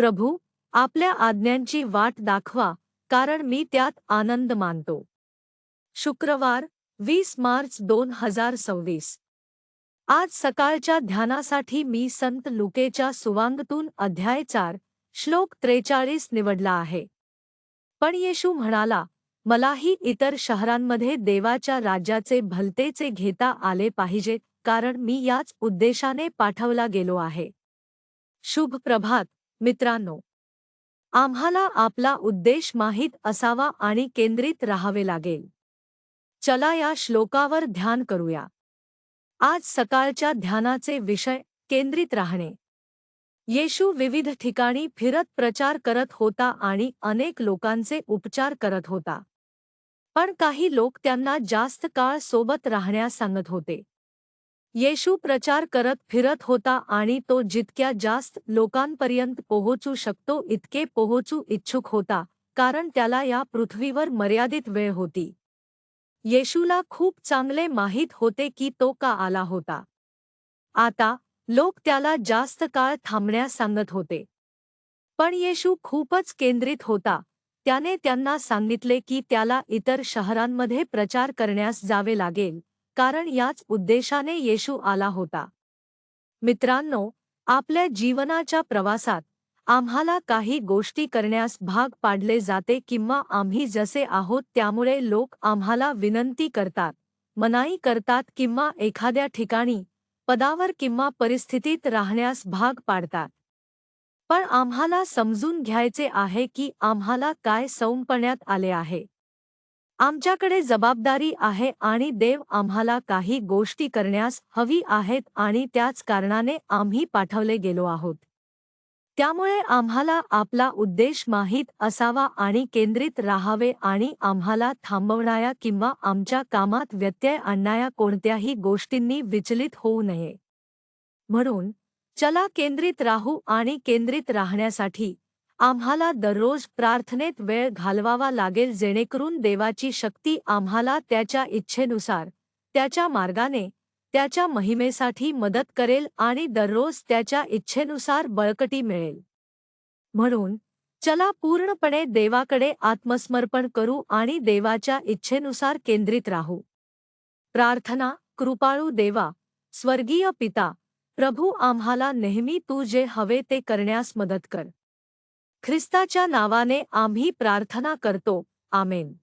प्रभू, आपल्या आज्ञांची वाट दाखवा, कारण मी त्यात आनंद मानतो. शुक्रवार 20 मार्च 2026. आज सकाळच्या ध्यानासाठी मी संत लुकेच्या सुवांगतून अध्याय 4, श्लोक 43 निवडला आहे. पण येशू म्हणाला, मलाही इतर शहरांमध्ये देवाच्या राज्याचे भलतेचे घेता आले पाहिजे, कारण मी याच उद्देशाने पाठवला गेलो आहे. शुभ प्रभात मित्रांनो. आम्हाला आपला उद्देश माहीत असावा आणि केंद्रित राहावे लागेल. चला या श्लोकावर ध्यान करूया. आज सकाळच्या ध्यानाचे विषय केंद्रित राहणे. येशू विविध ठिकाणी फिरत प्रचार करत होता आणि अनेक लोकांचे उपचार करत होता. पण काही लोक त्यांना जास्त काळ सोबत राहण्यास सांगत होते. येशू प्रचार करत फिरत होता आणि तो जितक्या जास्त लोकांपर्यंत पोहोचू शकतो इतके पोहोचू इच्छुक होता, कारण त्याला या पृथ्वीवर मर्यादित वेळ होती. येशूला खूप चांगले माहीत होते की तो का आला होता. आता लोक त्याला जास्त काळ थांबण्यास सांगत होते. पण येशू खूपच केंद्रित होता. त्याने त्यांना सांगितले की त्याला इतर शहरांमध्ये प्रचार करण्यास जावे लागेल, कारण याच उद्देशाने येशू आला होता. मित्रांनो, आपल्या जीवनाच्या प्रवासात आम्हाला काही गोष्टी करण्यास भाग पाडले जाते किंवा आम्ही जसे आहोत त्यामुळे लोक आम्हाला विनंती करतात, मनाई करतात किंवा एखाद्या ठिकाणी, पदावर किंवा परिस्थितीत राहण्यास भाग पाडतात. पण आम्हाला समजून घ्यायचे आहे की आम्हाला काय सोपवण्यात आले आहे. आमच्याकडे जबाबदारी आहे आणि देव आम्हाला काही गोष्टी करण्यास हवी आहेत आणि त्याच कारणाने आम्ही पाठवले गेलो आहोत. त्यामुळे आम्हाला आपला उद्देश माहीत असावा आणि केंद्रित राहावे आणि आम्हाला थांबवणाऱ्या किंवा आमच्या कामात व्यत्यय आणणाऱ्या कोणत्याही गोष्टींनी विचलित होऊ नये. म्हणून चला केंद्रित राहू आणि केंद्रित राहण्यासाठी आम्हाला दररोज प्रार्थनेत वेळ घालवावा लागेल, जेणेकरून देवाची शक्ती आम्हाला त्याच्या इच्छेनुसार, त्याच्या मार्गाने, त्याच्या महिमेसाठी मदत करेल आणि दररोज त्याच्या इच्छेनुसार बळकटी मिळेल. म्हणून चला पूर्णपणे देवाकडे आत्मसमर्पण करू आणि देवाच्या इच्छेनुसार केंद्रित राहू. प्रार्थना. कृपाळू देवा, स्वर्गीय पिता, प्रभू, आम्हाला नेहमी तू जे हवे ते करण्यास मदत कर. ख्रिस्ताच्या नावाने आम्ही प्रार्थना करतो. आमेन.